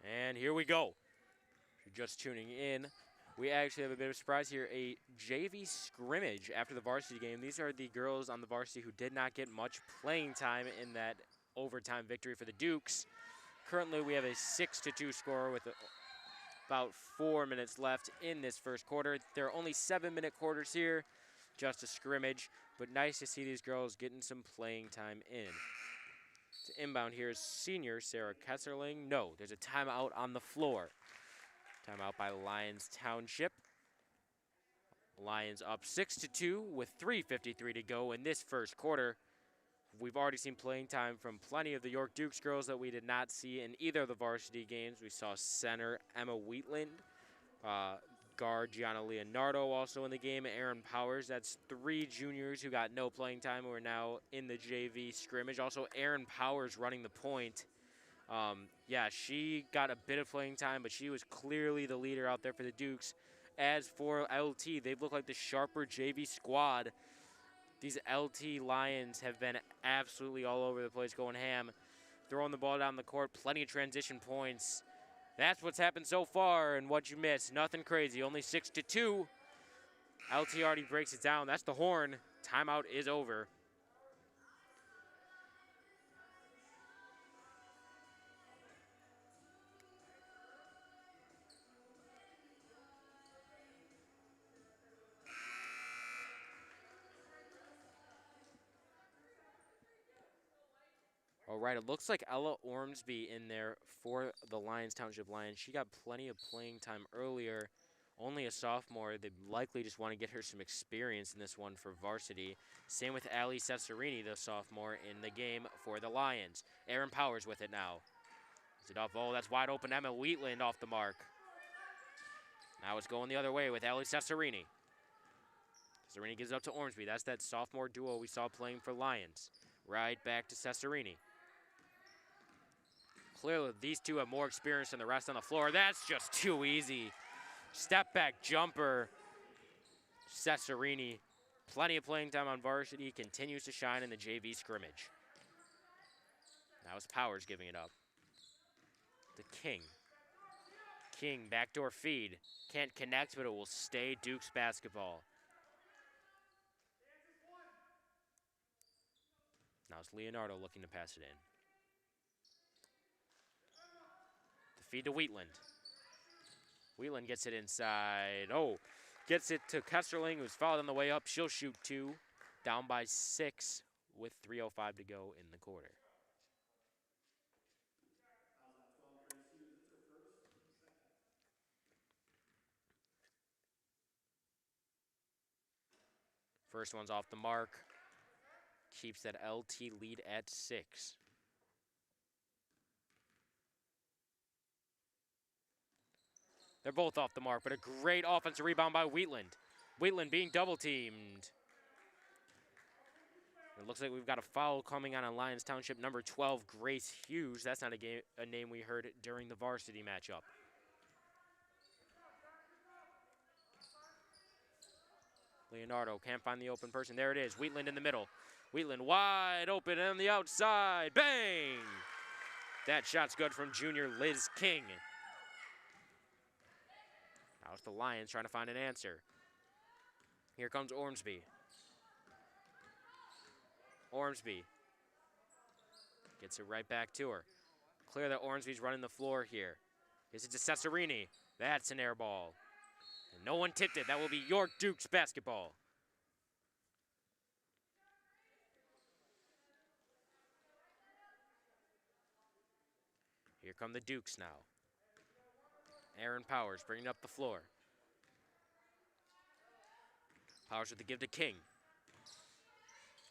And here we go. If you're just tuning in, we actually have a bit of a surprise here. A JV scrimmage after the varsity game. These are the girls on the varsity who did not get much playing time in that overtime victory for the Dukes. Currently, we have a 6-2 score with about 4 minutes left in this first quarter. There are only 7-minute quarters here, just a scrimmage, but nice to see these girls getting some playing time in. To inbound here is senior Sarah Hessling. No, there's a timeout on the floor. Timeout by Lyons Township. Lions up 6-2 with 3:53 to go in this first quarter. We've already seen playing time from plenty of the York Dukes girls that we did not see in either of the varsity games. We saw center Emma Wheatland, guard Gianna Leonardo also in the game, Aaron Powers. That's 3 juniors who got no playing time who are now in the JV scrimmage. Also, Aaron Powers running the point. Yeah, she got a bit of playing time, but she was clearly the leader out there for the Dukes. As for LT, they've looked like the sharper JV squad. These LT Lions have been absolutely all over the place, going ham, throwing the ball down the court, plenty of transition points. That's what's happened so far, and what you missed, nothing crazy, only 6-2. LT already breaks it down. That's the horn. Timeout is over. All right, it looks like Ella Ormsby in there for the Lyons Township Lions. She got plenty of playing time earlier. Only a sophomore. They likely just want to get her some experience in this one for varsity. Same with Ali Cesarini, the sophomore, in the game for the Lions. Aaron Powers with it now. Is it off? Oh, that's wide open. Emma Wheatland off the mark. Now it's going the other way with Ali Cesarini. Cesarini gives it up to Ormsby. That's that sophomore duo we saw playing for Lions. Right back to Cesarini. Clearly, these two have more experience than the rest on the floor. That's just too easy. Step back jumper. Cesarini, plenty of playing time on varsity, continues to shine in the JV scrimmage. Now it's Powers giving it up. To King. King, backdoor feed. Can't connect, but it will stay Dukes basketball. Now it's Leonardo looking to pass it in. Feed to Wheatland. Wheatland gets it inside. Oh, gets it to Kesserling, who's fouled on the way up. She'll shoot 2. Down by 6 with 3:05 to go in the quarter. First one's off the mark. Keeps that LT lead at 6. They're both off the mark, but a great offensive rebound by Wheatland. Wheatland being double teamed. It looks like we've got a foul coming on Lyons Township, number 12, Grace Hughes. That's not a name we heard during the varsity matchup. Leonardo can't find the open person. There it is, Wheatland in the middle. Wheatland wide open on the outside. Bang! That shot's good from junior Liz King. Now it's the Lions trying to find an answer. Here comes Ormsby. Ormsby gets it right back to her. Clear that Ormsby's running the floor here. Gives it to Cesarini. That's an air ball. And no one tipped it. That will be York Dukes basketball. Here come the Dukes now. Aaron Powers bringing up the floor. Powers with the give to King.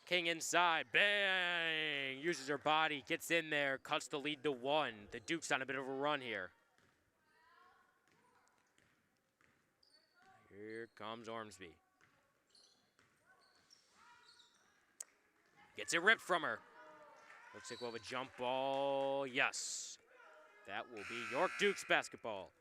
King inside, bang! Uses her body, gets in there, cuts the lead to 1. The Dukes on a bit of a run here. Here comes Ormsby. Gets it ripped from her. Looks like we'll have a jump ball. Yes. That will be York Dukes basketball.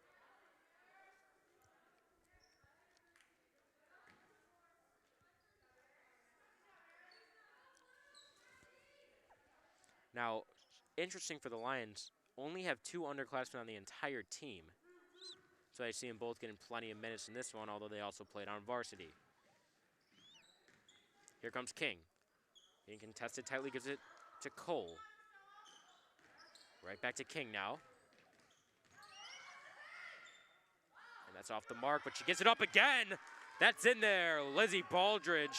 Now, interesting for the Lions, only have 2 underclassmen on the entire team. So I see them both getting plenty of minutes in this one, although they also played on varsity. Here comes King. Being contested tightly, gives it to Cole. Right back to King now. And that's off the mark, but she gets it up again. That's in there, Lizzie Baldridge.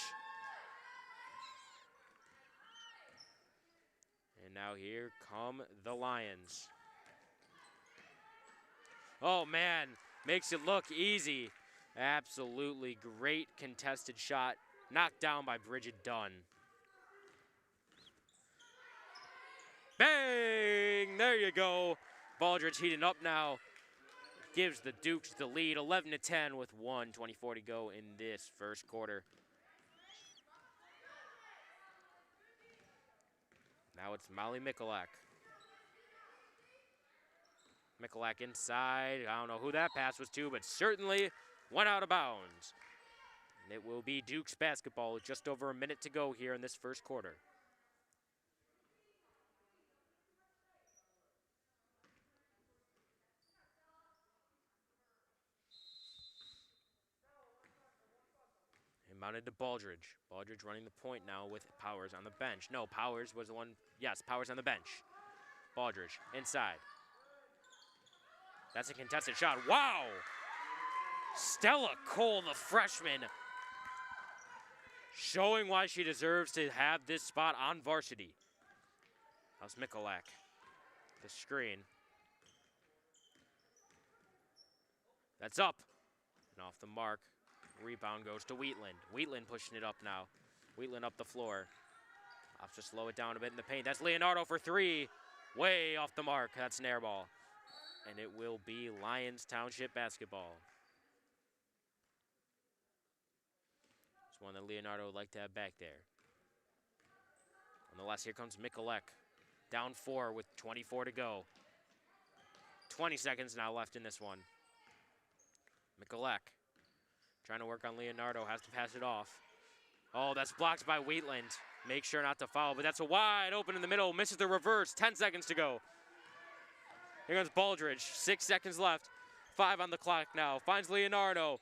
And now here come the Lions. Oh man, makes it look easy. Absolutely great contested shot. Knocked down by Bridget Dunn. Bang! There you go. Baldridge heating up now. Gives the Dukes the lead, 11-10 with 1:24 to go in this first quarter. Now it's Molly Mikulak. Mikulak inside. I don't know who that pass was to, but certainly went out of bounds. And it will be Dukes basketball with just over a minute to go here in this first quarter. Mounted to Baldridge. Baldridge running the point now with Powers on the bench. No, Powers was the one. Yes, Powers on the bench. Baldridge inside. That's a contested shot. Wow! Stella Cole, the freshman, showing why she deserves to have this spot on varsity. How's Mikulak? The screen. That's up. And off the mark. Rebound goes to Wheatland. Wheatland pushing it up now. Wheatland up the floor. Off to slow it down a bit in the paint. That's Leonardo for 3. Way off the mark. That's an air ball. And it will be Lions Township basketball. It's one that Leonardo would like to have back there. Nonetheless, here comes Mikulak. Down 4 with 24 to go. 20 seconds now left in this one. Mikulak. Trying to work on Leonardo, has to pass it off. Oh, that's blocked by Wheatland. Make sure not to foul, but that's a wide open in the middle. Misses the reverse, 10 seconds to go. Here comes Baldridge, 6 seconds left. 5 on the clock now, finds Leonardo.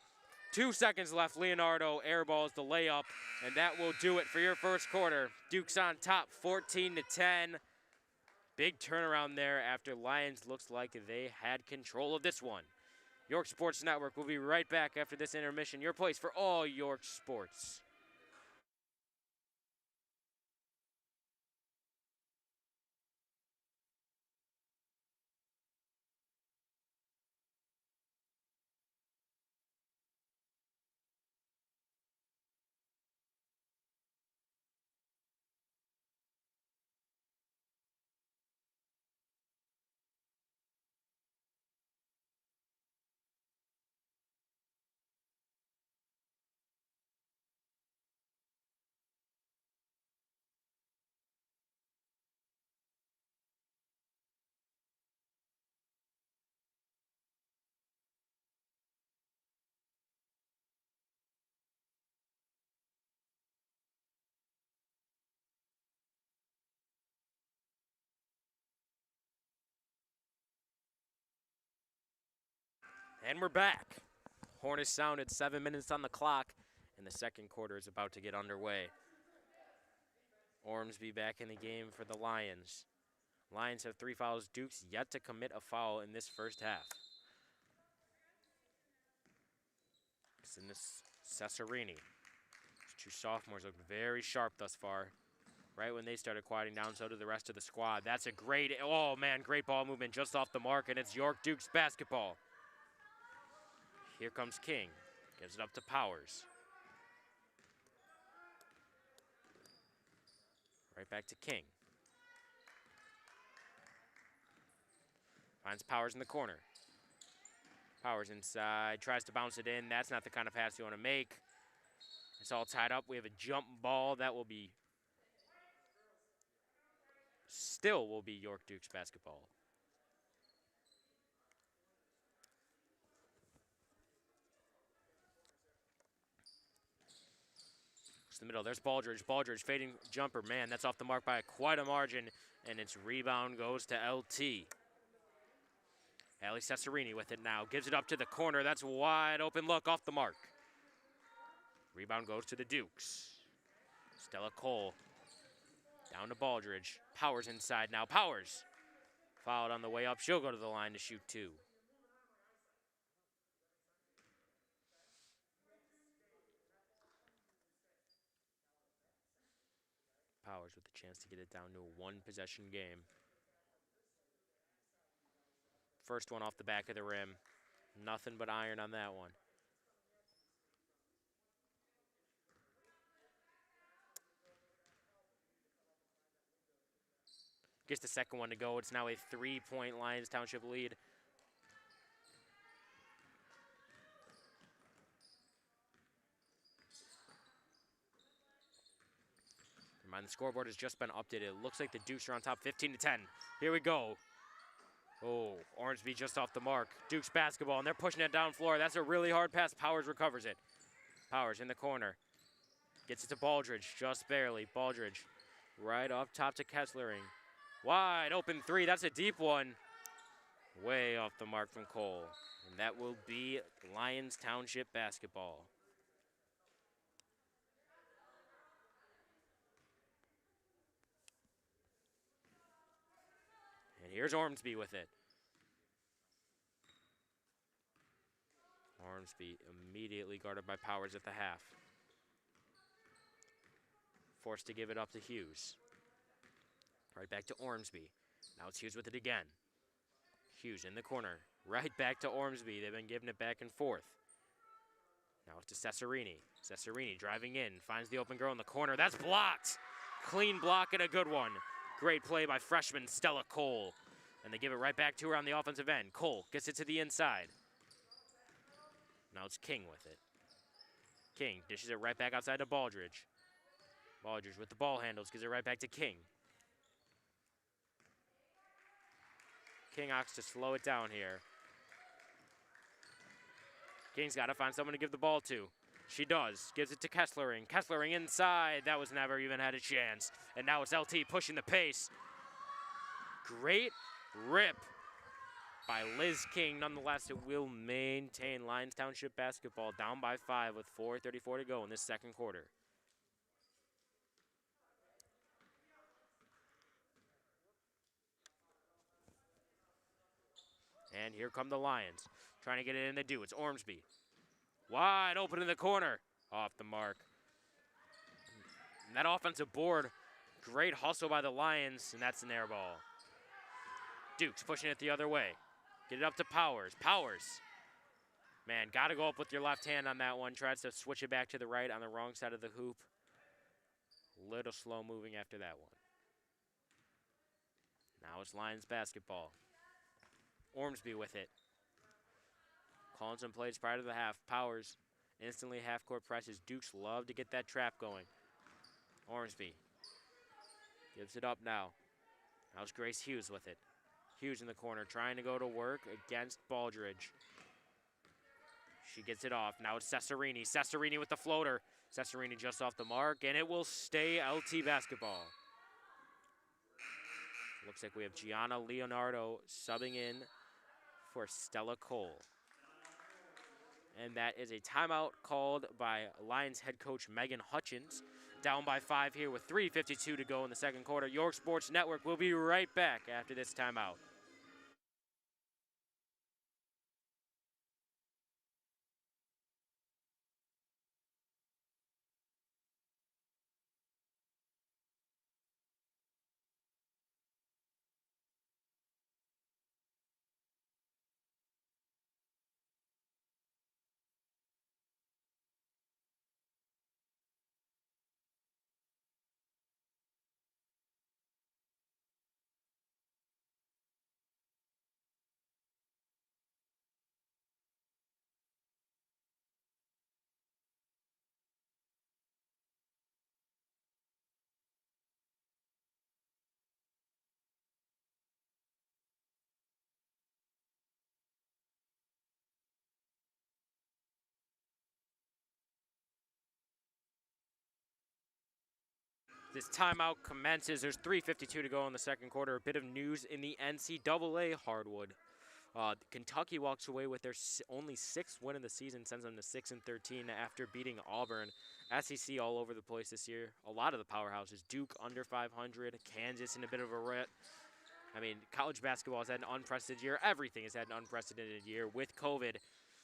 2 seconds left, Leonardo airballs the layup, and that will do it for your first quarter. Dukes on top, 14-10. Big turnaround there after Lions looks like they had control of this one. York Sports Network will be right back after this intermission. Your place for all York sports. And we're back. Horn is sounded, 7 minutes on the clock, and the second quarter is about to get underway. Ormsby back in the game for the Lions. Lions have 3 fouls. Dukes yet to commit a foul in this first half. It's in this Cesarini. These 2 sophomores look very sharp thus far. Right when they started quieting down, so did the rest of the squad. That's a great, oh man, great ball movement just off the mark, and it's York Dukes basketball. Here comes King. Gives it up to Powers. Right back to King. Finds Powers in the corner. Powers inside. Tries to bounce it in. That's not the kind of pass you want to make. It's all tied up. We have a jump ball that will be... Still will be York Dukes basketball. The middle, there's Baldridge. Baldridge fading jumper. Man, that's off the mark by quite a margin, and its rebound goes to LT. Ali Cesarini with it now. Gives it up to the corner. That's wide open look off the mark. Rebound goes to the Dukes. Stella Cole down to Baldridge. Powers inside now. Powers fouled on the way up. She'll go to the line to shoot 2. Powers with the chance to get it down to a 1-possession game. First one off the back of the rim. Nothing but iron on that one. Gets the second one to go. It's now a 3-point Lions Township lead. Remind the scoreboard has just been updated. It looks like the Dukes are on top 15-10. Here we go. Oh, Ormsby just off the mark. Dukes basketball, and they're pushing it down floor. That's a really hard pass. Powers recovers it. Powers in the corner. Gets it to Baldridge, just barely. Baldridge right up top to Kesslering. Wide open 3. That's a deep one. Way off the mark from Cole. And that will be Lions Township basketball. And here's Ormsby with it. Ormsby immediately guarded by Powers at the half. Forced to give it up to Hughes. Right back to Ormsby. Now it's Hughes with it again. Hughes in the corner. Right back to Ormsby. They've been giving it back and forth. Now it's to Cesarini. Cesarini driving in. Finds the open girl in the corner. That's blocked. Clean block and a good one. Great play by freshman Stella Cole. And they give it right back to her on the offensive end. Cole gets it to the inside. Now it's King with it. King dishes it right back outside to Baldridge. Baldridge with the ball handles. Gives it right back to King. King opts to slow it down here. King's got to find someone to give the ball to. She does. Gives it to Kesslering. Kesslering inside. That was never even had a chance. And now it's LT pushing the pace. Great rip by Liz King. Nonetheless, it will maintain Lions Township basketball down by 5 with 4:34 to go in this second quarter. And here come the Lions. Trying to get it in, they do. It's Ormsby. Wide open in the corner. Off the mark. And that offensive board, great hustle by the Lions, and that's an air ball. Dukes pushing it the other way. Get it up to Powers. Powers. Man, got to go up with your left hand on that one. Tries to switch it back to the right on the wrong side of the hoop. Little slow moving after that one. Now it's Lions basketball. Ormsby with it. Calling some plays prior to the half. Powers instantly half-court presses. Dukes love to get that trap going. Ormsby gives it up now. Now it's Grace Hughes with it. Hughes in the corner trying to go to work against Baldridge. She gets it off. Now it's Cesarini. Cesarini with the floater. Cesarini just off the mark, and it will stay LT basketball. Looks like we have Gianna Leonardo subbing in for Stella Cole. And that is a timeout called by Lions head coach Megan Hutchins. Down by 5 here with 3:52 to go in the second quarter. York Sports Network will be right back after this timeout. This timeout commences. There's 3:52 to go in the second quarter. A bit of news in the NCAA hardwood. Kentucky walks away with their only 6th win of the season, sends them to 6-13 after beating Auburn. SEC all over the place this year. A lot of the powerhouses. Duke under 500, Kansas in a bit of a rut. I mean, college basketball has had an unprecedented year. Everything has had an unprecedented year. With COVID,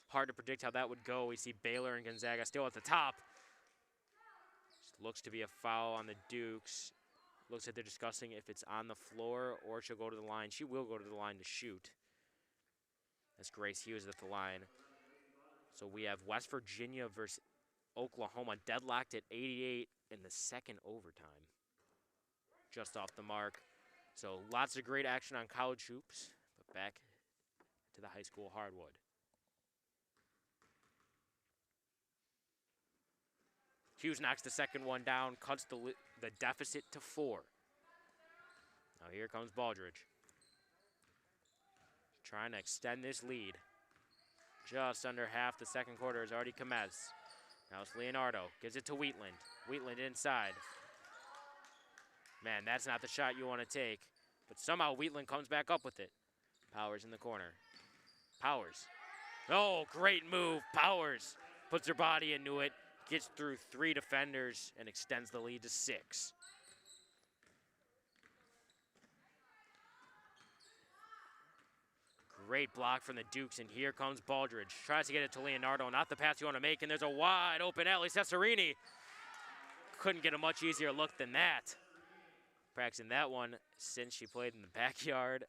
hard to predict how that would go. We see Baylor and Gonzaga still at the top. Just looks to be a foul on the Dukes. Looks like they're discussing if it's on the floor or she'll go to the line. She will go to the line to shoot. That's Grace Hughes at the line. So we have West Virginia versus Oklahoma deadlocked at 88 in the second overtime. Just off the mark. So lots of great action on college hoops, but back to the high school hardwood. Hughes knocks the second one down, cuts the deficit to 4. Now here comes Baldridge. Trying to extend this lead. Just under half the second quarter has already commenced. Now it's Leonardo, gives it to Wheatland. Wheatland inside. Man, that's not the shot you want to take. But somehow Wheatland comes back up with it. Powers in the corner. Powers. Oh, great move. Powers puts her body into it, gets through 3 defenders, and extends the lead to 6. Great block from the Dukes, and here comes Baldridge. Tries to get it to Leonardo, not the pass you want to make, and there's a wide open alley. Cesarini couldn't get a much easier look than that. Practicing that one since she played in the backyard.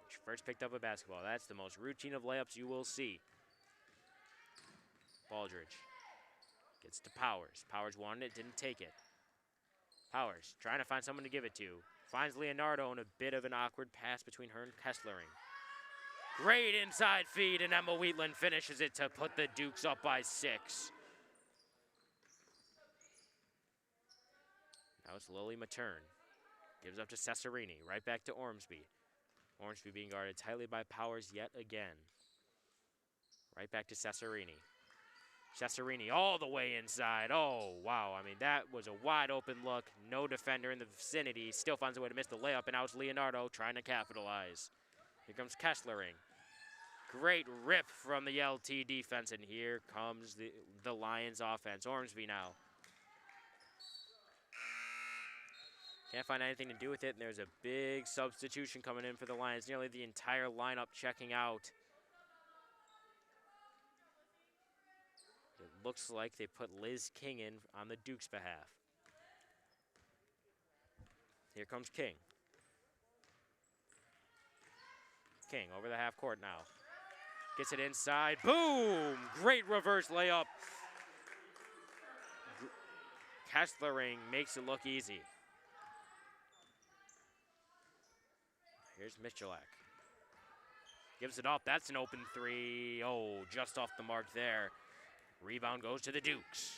She first picked up a basketball. That's the most routine of layups you will see. Baldridge gets to Powers. Powers wanted it, didn't take it. Powers trying to find someone to give it to. Finds Leonardo in a bit of an awkward pass between her and Kesslering. Great inside feed, and Emma Wheatland finishes it to put the Dukes up by 6. Now it's Lily Matern. Gives up to Cesarini, right back to Ormsby. Ormsby being guarded tightly by Powers yet again. Right back to Cesarini. Cesarini all the way inside. Oh, wow. I mean, that was a wide open look. No defender in the vicinity. Still finds a way to miss the layup, and now it's Leonardo trying to capitalize. Here comes Kesslering. Great rip from the LT defense, and here comes the Lions offense. Ormsby now. Can't find anything to do with it, and there's a big substitution coming in for the Lions. Nearly the entire lineup checking out. It looks like they put Liz King in on the Duke's behalf. Here comes King. King over the half court now. Gets it inside. Boom! Great reverse layup. Kesslering makes it look easy. Here's Michalak. Gives it up. That's an open 3. Oh, just off the mark there. Rebound goes to the Dukes.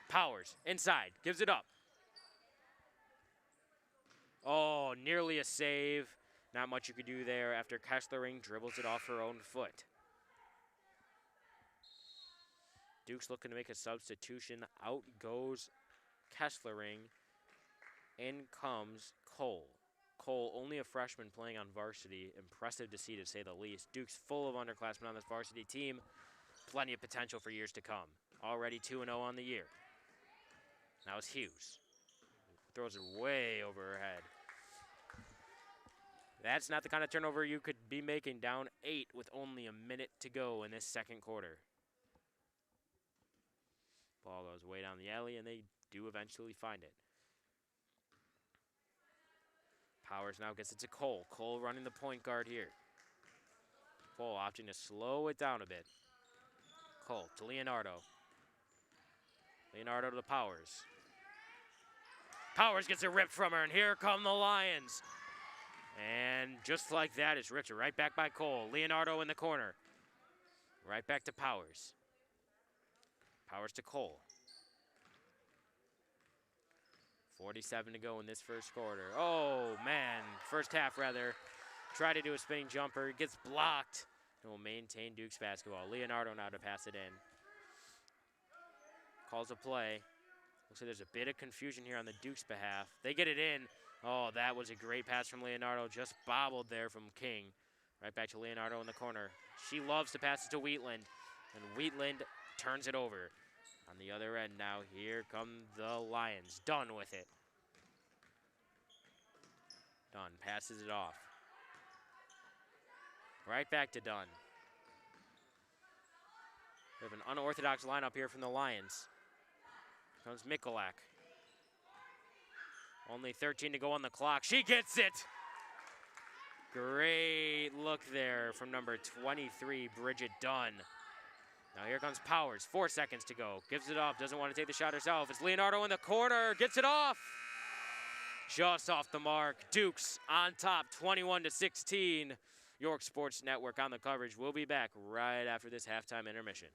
Powers inside. Gives it up. Oh, nearly a save. Not much you could do there after Kesslering dribbles it off her own foot. Dukes looking to make a substitution. Out goes Kesslering. In comes Cole. Cole, only a freshman playing on varsity. Impressive to see, to say the least. Duke's full of underclassmen on this varsity team. Plenty of potential for years to come. Already 2-0 on the year. Now it's Hughes. Throws it way over her head. That's not the kind of turnover you could be making down 8 with only a minute to go in this second quarter. Ball goes way down the alley, and they do eventually find it. Powers now gets it to Cole. Cole running the point guard here. Cole opting to slow it down a bit. Cole to Leonardo. Leonardo to Powers. Powers gets a rip from her, and here come the Lions. And just like that, it's ripped right back by Cole. Leonardo in the corner. Right back to Powers. Powers to Cole. 47 to go in this first quarter. Oh, man. First half, rather. Try to do a spinning jumper. Gets blocked. And will maintain Duke's basketball. Leonardo now to pass it in. Calls a play. Looks like there's a bit of confusion here on the Duke's behalf. They get it in. Oh, that was a great pass from Leonardo. Just bobbled there from King. Right back to Leonardo in the corner. She loves to pass it to Wheatland, and Wheatland turns it over. On the other end now, here come the Lions. Dunn with it. Dunn passes it off. Right back to Dunn. We have an unorthodox lineup here from the Lions. Here comes Mikulak. Only 13 to go on the clock. She gets it! Great look there from number 23, Bridget Dunn. Now here comes Powers, 4 seconds to go. Gives it up, doesn't want to take the shot herself. It's Leonardo in the corner, gets it off. Just off the mark. Dukes on top, 21-16. York Sports Network on the coverage. We'll be back right after this halftime intermission.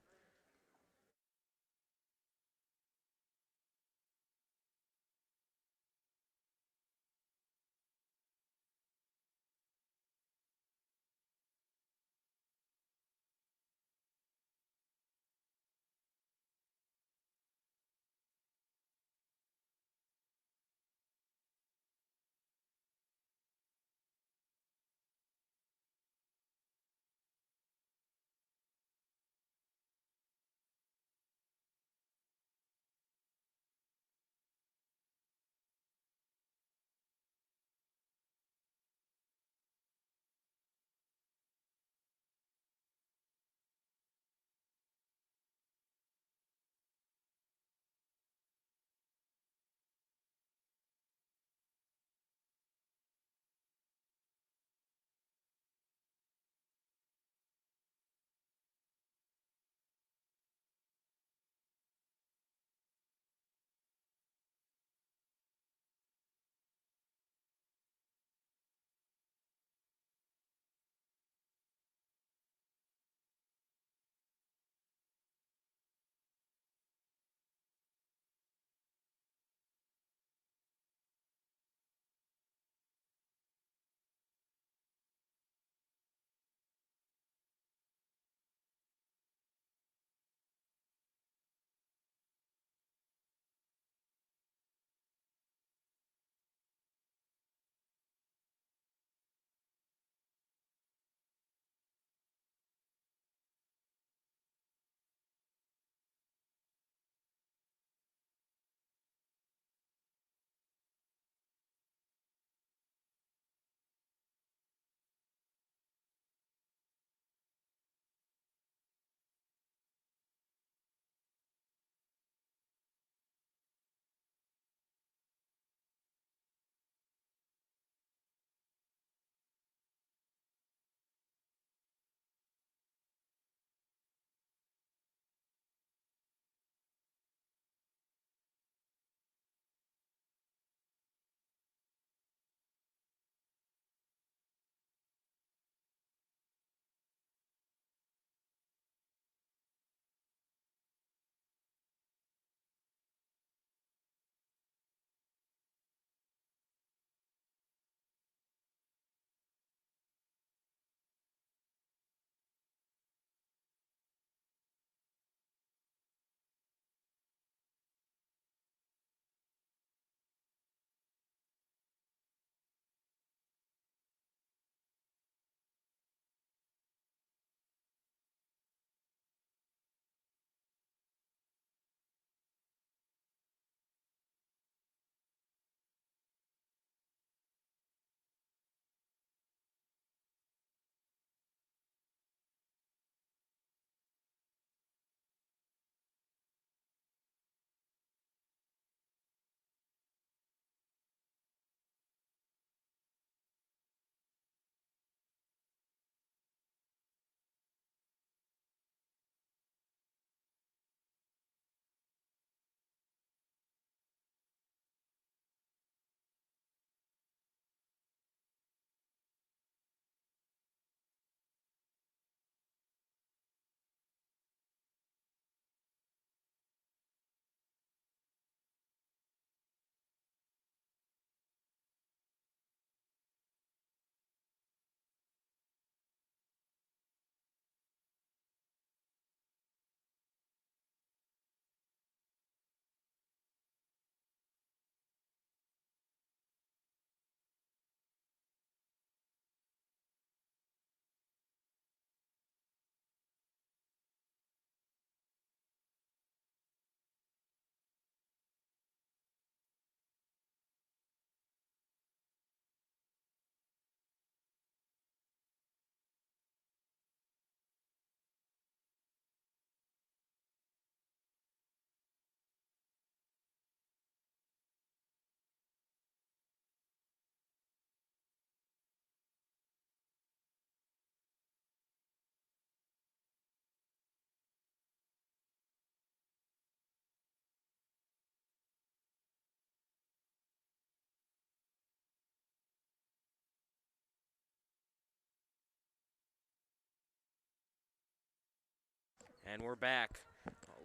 And we're back.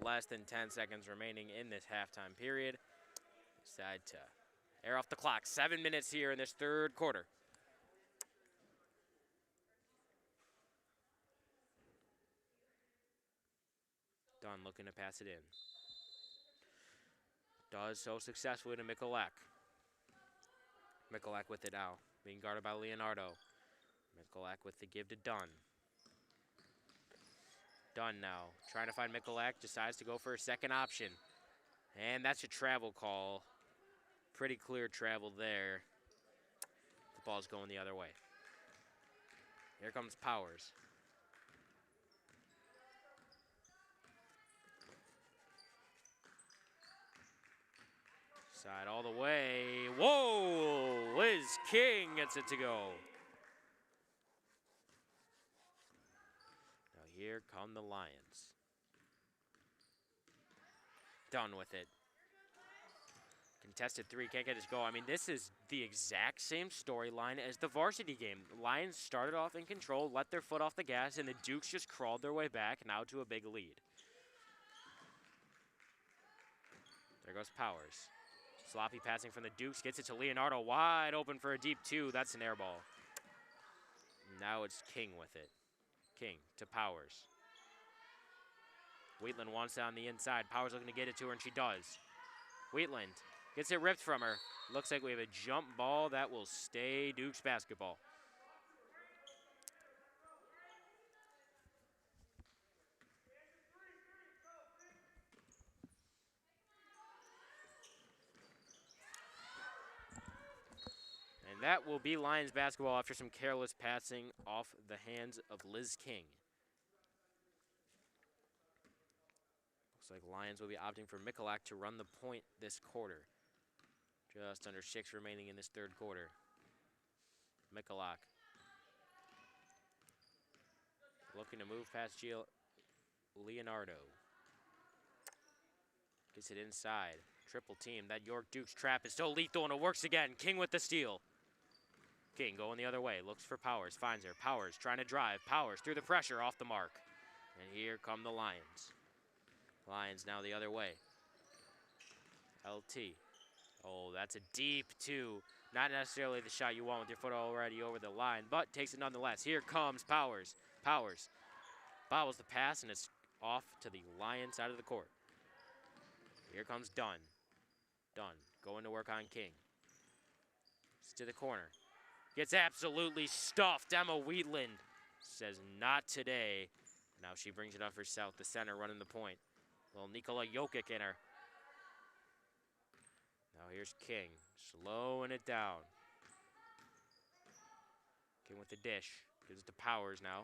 Less than 10 seconds remaining in this halftime period. Decide to air off the clock. 7 minutes here in this third quarter. Dunn looking to pass it in. Does so successfully to Mikulak. Mikulak with it now. Being guarded by Leonardo. Mikulak with the give to Dunn. Dunn now. Trying to find Mikulak. Decides to go for a second option. And that's a travel call. Pretty clear travel there. The ball's going the other way. Here comes Powers. Side all the way. Whoa! Liz King gets it to go. Now here come the Lions. Done with it. Contested three, can't get his goal. I mean, this is the exact same storyline as the varsity game. The Lions started off in control, let their foot off the gas, and the Dukes just crawled their way back, now to a big lead. There goes Powers. Sloppy passing from the Dukes, gets it to Leonardo, wide open for a deep two. That's an air ball. Now it's King with it. King to Powers. Wheatland wants it on the inside. Powers looking to get it to her, and she does. Wheatland gets it ripped from her. Looks like we have a jump ball that will stay Dukes basketball. And that will be Lions basketball after some careless passing off the hands of Liz King. Looks like Lions will be opting for Mikulak to run the point this quarter. Just under 6 remaining in this third quarter. Mikulak. Looking to move past Leonardo. Gets it inside. Triple team. That York Dukes trap is still lethal, and it works again. King with the steal. King going the other way. Looks for Powers. Finds her. Powers trying to drive. Powers through the pressure. Off the mark. And here come the Lions. Lions now the other way. LT. Oh, that's a deep two. Not necessarily the shot you want with your foot already over the line, but takes it nonetheless. Here comes Powers. Powers bobbles the pass, and it's off to the Lion side of the court. Here comes Dunn. Dunn going to work on King. It's to the corner. Gets absolutely stuffed. Emma Wheatland says not today. Now she brings it up herself. The center running the point. Little Nikola Jokic in her. Now here's King, slowing it down. King with the dish, gives it to Powers now.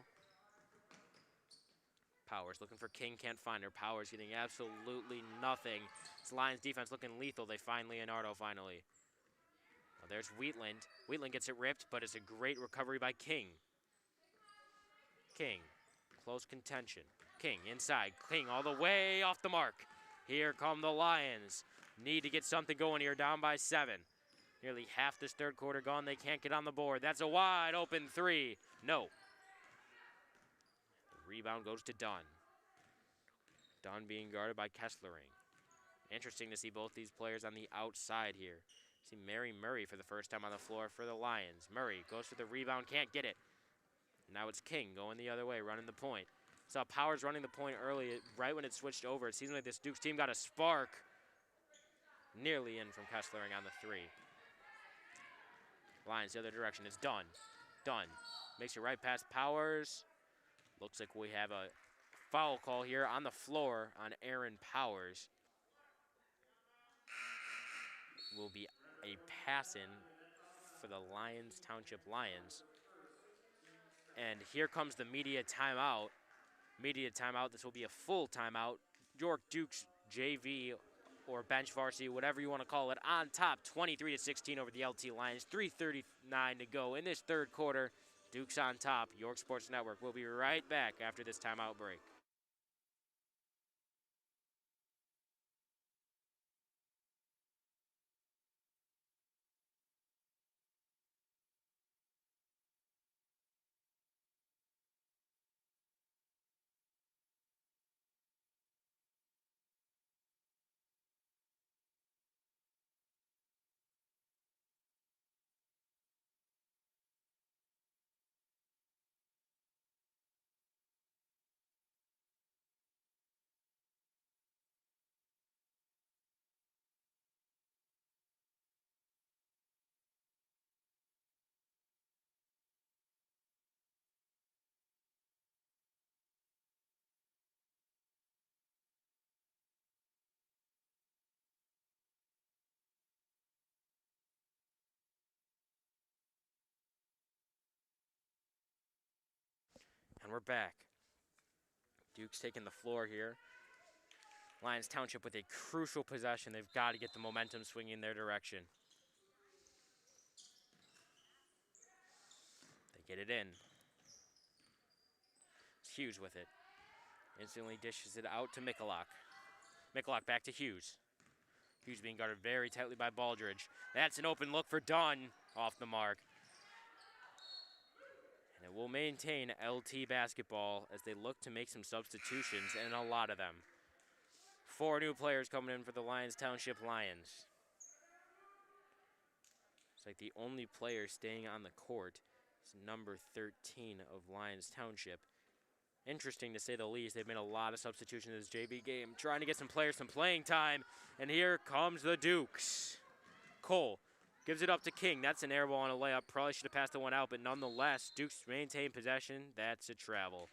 Powers looking for King, can't find her. Powers getting absolutely nothing. It's Lions defense looking lethal. They find Leonardo finally. Now there's Wheatland. Wheatland gets it ripped, but it's a great recovery by King. King, close contention. King inside, King all the way off the mark. Here come the Lions. Need to get something going here, down by 7. Nearly half this third quarter gone. They can't get on the board. That's a wide open three. No. The rebound goes to Dunn. Dunn being guarded by Kesslering. Interesting to see both these players on the outside here. See Mary Murray for the first time on the floor for the Lions. Murray goes for the rebound, can't get it. Now it's King going the other way, running the point. Saw Powers running the point early, right when it switched over. It seems like this Dukes team got a spark. Nearly in from Kesslering on the 3. Lions the other direction. It's Dunn. Dunn makes it right past Powers. Looks like we have a foul call here on the floor on Aaron Powers. Will be a pass in for the Lions, Township Lions. And here comes the media timeout. Media timeout. This will be a full timeout. York Dukes JV or bench varsity, whatever you want to call it, on top 23-16 over the LT Lions. 3:39 to go in this third quarter. Dukes on top. York Sports Network. We'll be right back after this timeout break. we're back. Duke's taking the floor here. Lions Township with a crucial possession. They've got to get the momentum swinging in their direction. They get it in. Hughes with it. Instantly dishes it out to Mikulak. Mikulak back to Hughes. Hughes being guarded very tightly by Baldridge. That's an open look for Dunn. Off the mark. And it will maintain LT basketball as they look to make some substitutions, and a lot of them. 4 new players coming in for the Lions Township Lions. It's like the only player staying on the court is number 13 of Lions Township. Interesting to say the least. They've made a lot of substitutions in this JV game, trying to get some players some playing time. And here comes the Dukes. Cole gives it up to King. That's an air ball on a layup. Probably should have passed the one out, but nonetheless, Dukes maintain possession. That's a travel.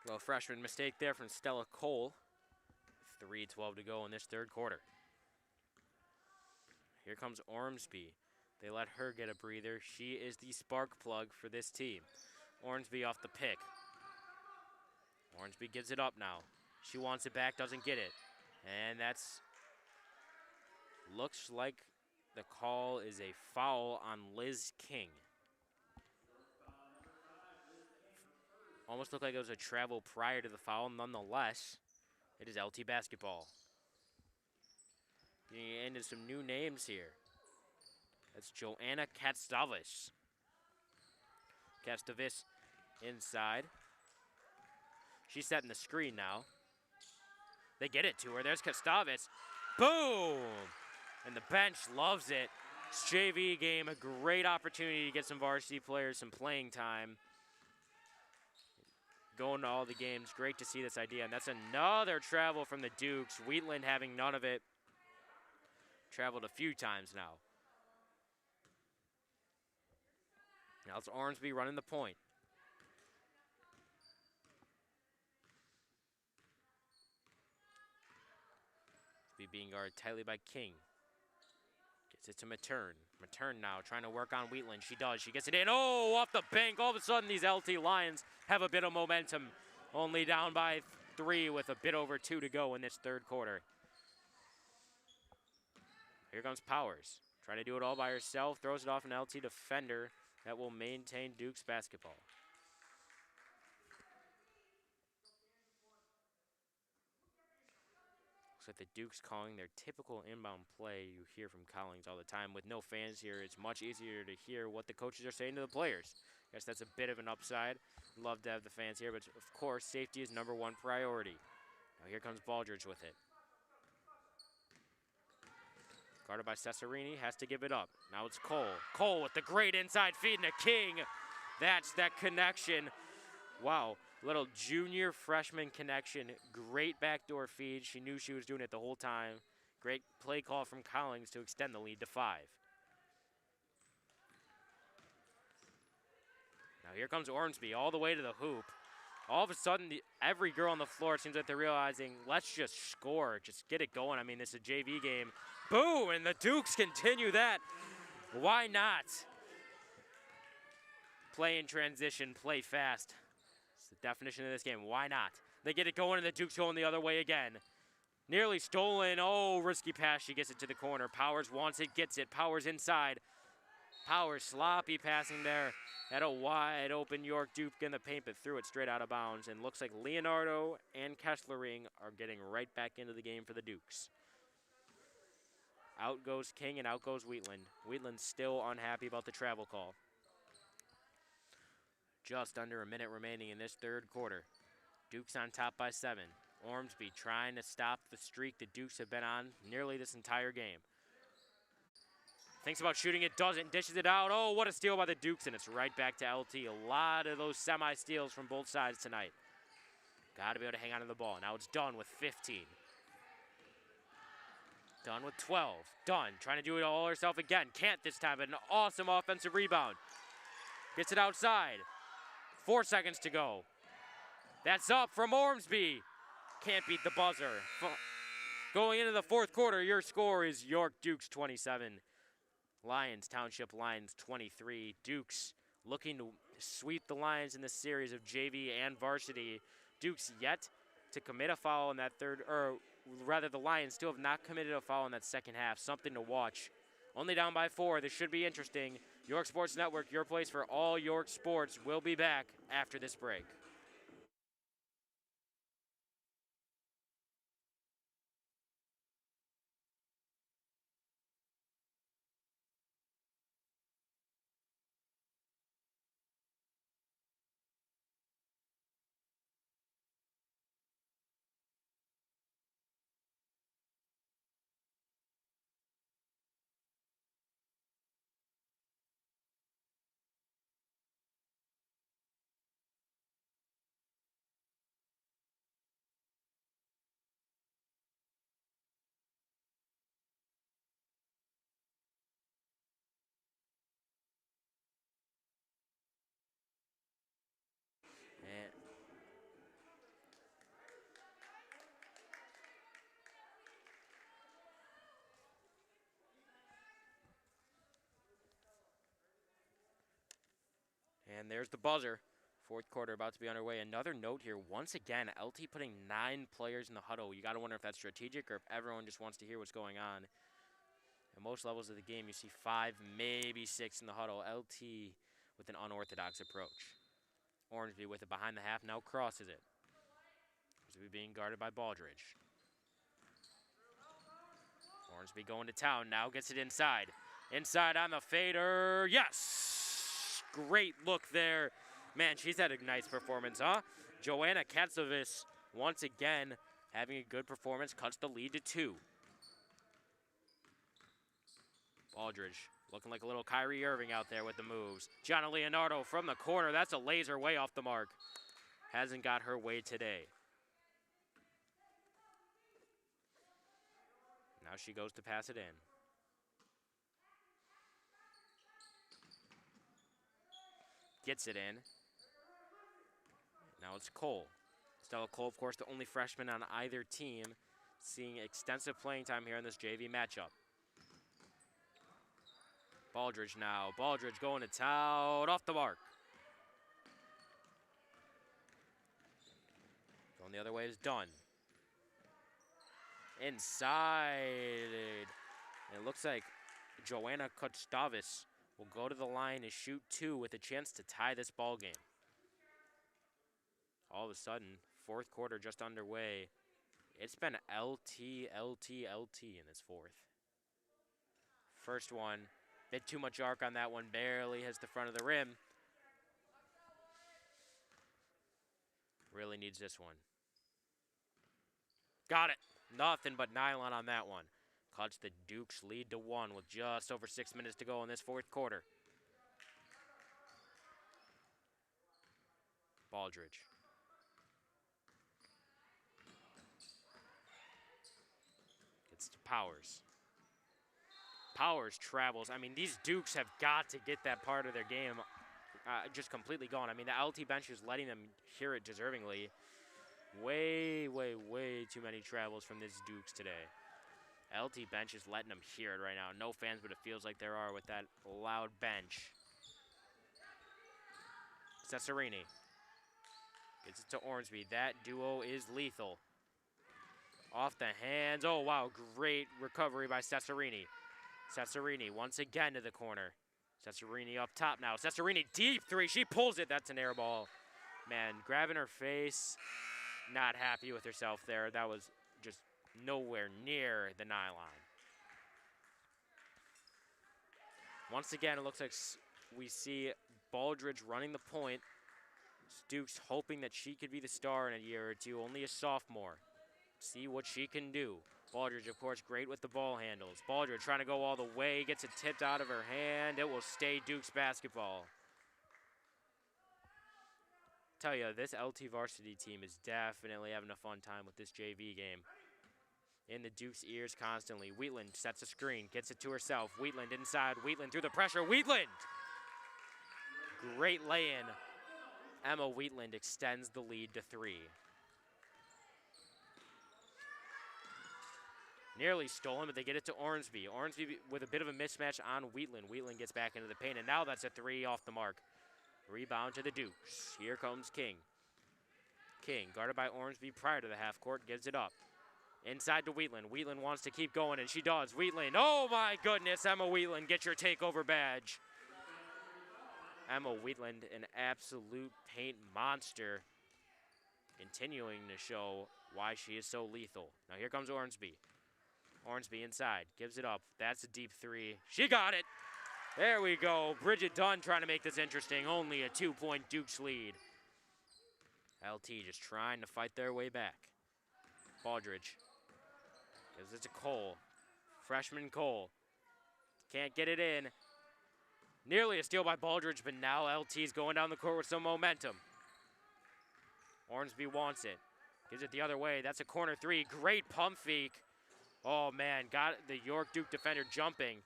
Well, freshman mistake there from Stella Cole. 3:12 to go in this third quarter. Here comes Ormsby. They let her get a breather. She is the spark plug for this team. Ormsby off the pick. Ormsby gives it up now. She wants it back, doesn't get it. And that's, looks like the call is a foul on Liz King. Almost looked like it was a travel prior to the foul. Nonetheless, it is LT basketball. Getting into some new names here. That's Joanna Katstavis. Katstavis inside. She's setting the screen now. They get it to her. There's Katstavis. Boom! And the bench loves it. It's JV game, a great opportunity to get some varsity players some playing time. Going to all the games. Great to see this idea. And that's another travel from the Dukes. Wheatland having none of it. Traveled a few times now. Now it's Ormsby running the point. Being guarded tightly by King. Gets it to Matern. Matern now trying to work on Wheatland. She does. She gets it in. Oh, off the bank. All of a sudden, these LT Lions have a bit of momentum. Only down by 3 with a bit over 2 to go in this third quarter. Here comes Powers. Trying to do it all by herself. Throws it off an LT defender that will maintain Duke's basketball. Looks like the Dukes calling their typical inbound play you hear from Collings all the time. With no fans here, it's much easier to hear what the coaches are saying to the players. I guess that's a bit of an upside. Love to have the fans here, but of course, safety is #1 priority. Now here comes Baldridge with it. Guarded by Cesarini, has to give it up. Now it's Cole. Cole with the great inside feed to King. That's that connection. Wow, little junior freshman connection. Great backdoor feed. She knew she was doing it the whole time. Great play call from Collings to extend the lead to 5. Now here comes Ormsby all the way to the hoop. All of a sudden, every girl on the floor, it seems like they're realizing, let's just score, just get it going. I mean, this is a JV game. Boom, and the Dukes continue that. Why not? Play in transition, play fast. It's the definition of this game. Why not? They get it going, and the Dukes going the other way again. Nearly stolen. Oh, risky pass. She gets it to the corner. Powers wants it, gets it. Powers inside. Powers sloppy passing there. Had a wide open York Duke in the paint, but threw it straight out of bounds. And looks like Leonardo and Kesslering are getting right back into the game for the Dukes. Out goes King and out goes Wheatland. Wheatland's still unhappy about the travel call. Just under a minute remaining in this third quarter. Dukes on top by 7. Ormsby trying to stop the streak the Dukes have been on nearly this entire game. Thinks about shooting it, doesn't, dishes it out. Oh, what a steal by the Dukes, and it's right back to LT. A lot of those semi-steals from both sides tonight. Got to be able to hang on to the ball. Now it's Dunn with 15. Dunn with 12. Dunn trying to do it all herself again. Can't this time, but an awesome offensive rebound. Gets it outside. 4 seconds to go. That's up from Ormsby. Can't beat the buzzer. Going into the fourth quarter, your score is York Dukes 27. Lions Township Lions 23. Dukes looking to sweep the Lions in this series of JV and varsity. Duke's yet to commit a foul in that third, or rather the Lions still have not committed a foul in that second half. Something to watch. Only down by 4. This should be interesting. York Sports Network, your place for all York sports, will be back after this break. And there's the buzzer. Fourth quarter about to be underway. Another note here. Once again, LT putting 9 players in the huddle. You got to wonder if that's strategic or if everyone just wants to hear what's going on. At most levels of the game, you see 5, maybe 6 in the huddle. LT with an unorthodox approach. Ormsby with it behind the half, now crosses it. Ormsby being guarded by Baldridge. Ormsby going to town, now gets it inside. Inside on the fader, yes! Great look there. Man, she's had a nice performance, huh? Joanna Katsovis, once again, having a good performance, cuts the lead to 2. Baldridge looking like a little Kyrie Irving out there with the moves. Gianna Leonardo from the corner. That's a laser way off the mark. Hasn't got her way today. Now she goes to pass it in. Gets it in. Now it's Cole. Stella Cole, of course, the only freshman on either team, seeing extensive playing time here in this JV matchup. Baldridge now. Baldridge going to town. Off the mark. Going the other way is Dunn. Inside. And it looks like Joanna Kotstavis will go to the line and shoot 2 with a chance to tie this ball game. All of a sudden, fourth quarter just underway. It's been LT, LT, LT in this fourth. First one. Bit too much arc on that one, barely hits the front of the rim. Really needs this one. Got it. Nothing but nylon on that one. Cuts the Dukes lead to 1 with just over 6 minutes to go in this fourth quarter. Baldridge. Gets to Powers. Powers travels. I mean, these Dukes have got to get that part of their game just completely gone. I mean, the LT bench is letting them hear it deservingly. Way, way, way too many travels from these Dukes today. LT bench is letting them hear it right now. No fans, but it feels like there are with that loud bench. Cesarini gets it to Ormsby. That duo is lethal. Off the hands. Oh, wow. Great recovery by Cesarini. Cesarini once again to the corner. Cesarini up top now. Cesarini deep 3. She pulls it. That's an air ball. Man, grabbing her face. Not happy with herself there. That was just nowhere near the nylon. Once again, it looks like we see Baldridge running the point. Dukes hoping that she could be the star in a year or two. Only a sophomore. See what she can do. Baldridge, of course, great with the ball handles. Baldridge trying to go all the way. Gets it tipped out of her hand. It will stay Dukes basketball. Tell you, this LT varsity team is definitely having a fun time with this JV game. In the Dukes' ears constantly. Wheatland sets a screen. Gets it to herself. Wheatland inside. Wheatland through the pressure. Wheatland! Great lay-in. Emma Wheatland extends the lead to 3. Nearly stolen, but they get it to Ormsby. Ormsby with a bit of a mismatch on Wheatland. Wheatland gets back into the paint, and now that's a 3 off the mark. Rebound to the Dukes. Here comes King. King, guarded by Ormsby prior to the half court, gives it up. Inside to Wheatland. Wheatland wants to keep going, and she does. Wheatland, oh my goodness, Emma Wheatland, get your takeover badge. Emma Wheatland, an absolute paint monster, continuing to show why she is so lethal. Now here comes Ormsby. Ormsby inside, gives it up. That's a deep three. She got it. There we go. Bridget Dunn trying to make this interesting. Only a 2-point Dukes lead. LT just trying to fight their way back. Baldridge gives it to Cole. Freshman Cole. Can't get it in. Nearly a steal by Baldridge, but now LT's going down the court with some momentum. Ormsby wants it. Gives it the other way. That's a corner three. Great pump fake. Oh, man. Got the York Duke defender jumping.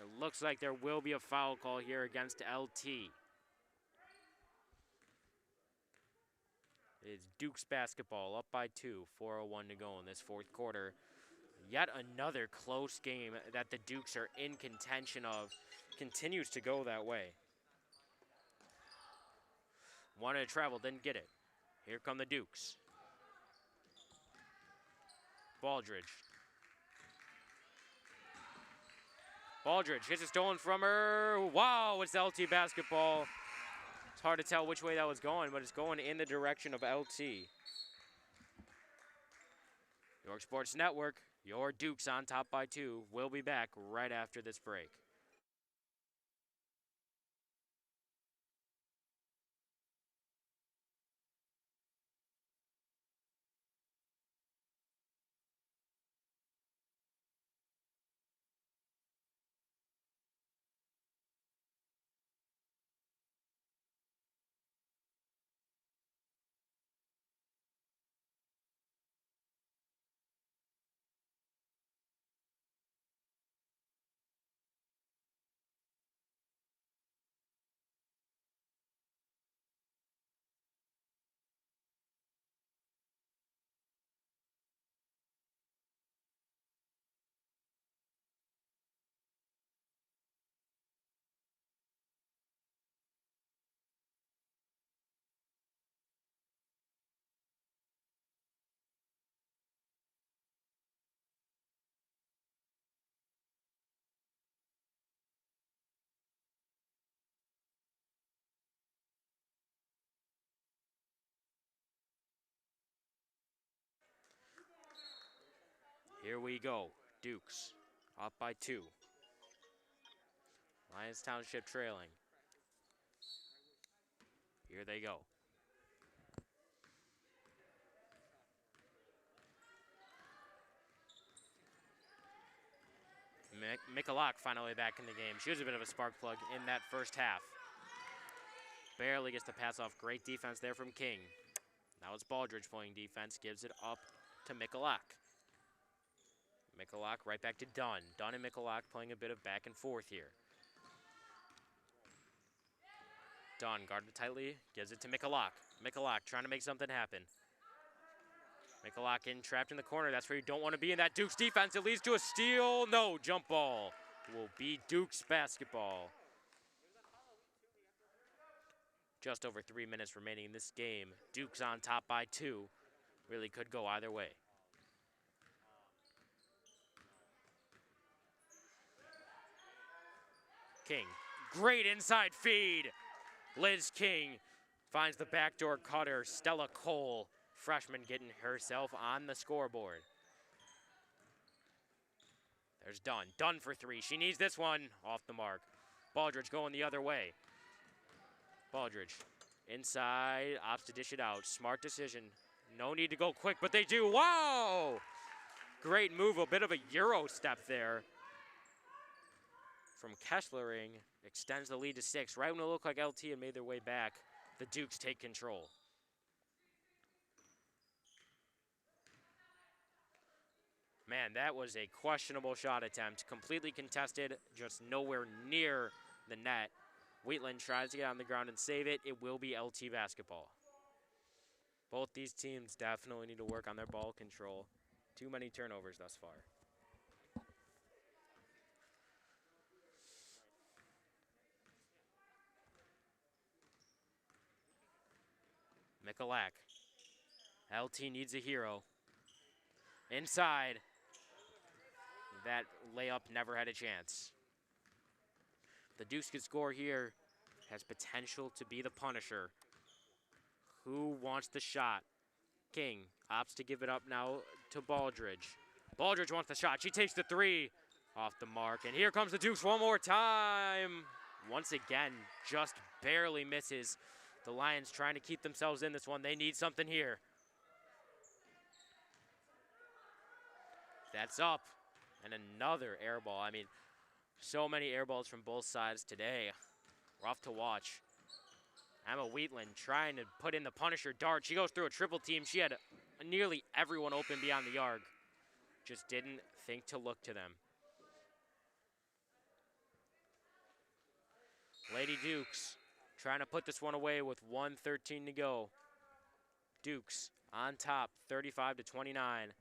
It looks like there will be a foul call here against LT. It's Dukes basketball up by 2. 4:01 to go in this fourth quarter. Yet another close game that the Dukes are in contention of. Continues to go that way. Wanted to travel, didn't get it. Here come the Dukes. Baldridge. Baldridge gets it stolen from her. Wow, it's LT basketball. It's hard to tell which way that was going, but it's going in the direction of LT. York Sports Network, your Dukes on top by 2. We'll be back right after this break. Here we go. Dukes up by 2. Lions Township trailing. Here they go. Michalak finally back in the game. She was a bit of a spark plug in that first half. Barely gets the pass off. Great defense there from King. Now it's Baldridge playing defense. Gives it up to Michalak. Michalak right back to Dunn. Dunn and Michalak playing a bit of back and forth here. Dunn guarded tightly. Gives it to Michalak. Michalak trying to make something happen. Michalak trapped in the corner. That's where you don't want to be in that Dukes defense. It leads to a steal. No, jump ball will be Dukes basketball. Just over 3 minutes remaining in this game. Dukes on top by 2. Really could go either way. King, great inside feed. Liz King finds the backdoor cutter. Stella Cole, freshman, getting herself on the scoreboard. There's Dunn. Dunn for 3. She needs this one. Off the mark. Baldridge going the other way. Baldridge inside, opts to dish it out. Smart decision. No need to go quick, but they do. Wow! Great move. A bit of a Euro step there from Kesslering. Extends the lead to 6. Right when it looked like LT had made their way back, the Dukes take control. Man, that was a questionable shot attempt. Completely contested, just nowhere near the net. Wheatland tries to get on the ground and save it. It will be LT basketball. Both these teams definitely need to work on their ball control. Too many turnovers thus far. Mikulak. LT needs a hero. Inside. That layup never had a chance. The Dukes could score here. Has potential to be the Punisher. Who wants the shot? King opts to give it up now to Baldridge. Baldridge wants the shot. She takes the three. Off the mark. And here comes the Dukes one more time. Once again, just barely misses. The Lions trying to keep themselves in this one. They need something here. That's up. And another air ball. I mean, so many air balls from both sides today. Rough to watch. Emma Wheatland trying to put in the Punisher dart. She goes through a triple team. She had nearly everyone open beyond the arc. Just didn't think to look to them. Lady Dukes trying to put this one away with 1:13 to go. Dukes on top, 35-29.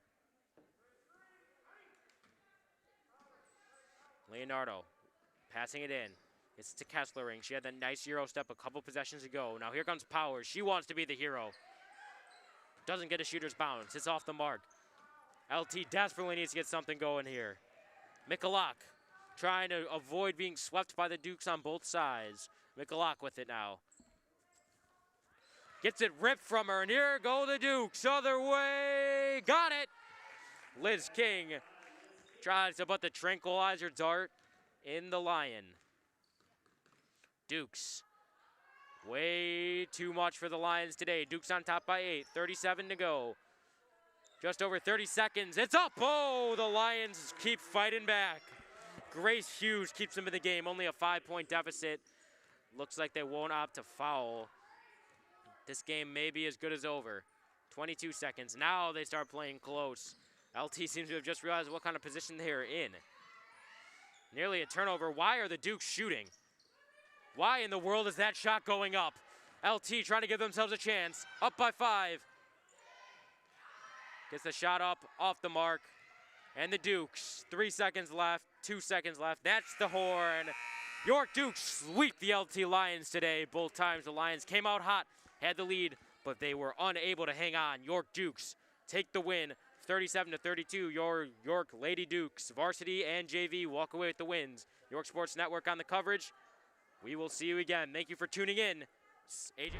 Leonardo passing it in. It's to Kesslering. She had that nice Euro step a couple possessions ago. Now here comes Powers. She wants to be the hero. Doesn't get a shooter's bounce. It's off the mark. LT desperately needs to get something going here. Mikulak trying to avoid being swept by the Dukes on both sides. Mikulak with it now. Gets it ripped from her, and here go the Dukes. Other way. Got it. Liz King tries to put the tranquilizer dart in the Lion. Dukes. Way too much for the Lions today. Dukes on top by 8. 37 to go. Just over 30 seconds. It's up. Oh, the Lions keep fighting back. Grace Hughes keeps them in the game. Only a 5-point deficit. Looks like they won't opt to foul. This game may be as good as over. 22 seconds. Now they start playing close. LT seems to have just realized what kind of position they're in. Nearly a turnover. Why are the Dukes shooting? Why in the world is that shot going up? LT trying to give themselves a chance. Up by 5. Gets the shot up, off the mark. And the Dukes, 3 seconds left, 2 seconds left. That's the horn. York Dukes sweep the LT Lions today. Both times the Lions came out hot, had the lead, but they were unable to hang on. York Dukes take the win, 37-32. York Lady Dukes, varsity and JV, walk away with the wins. York Sports Network on the coverage. We will see you again. Thank you for tuning in. AJ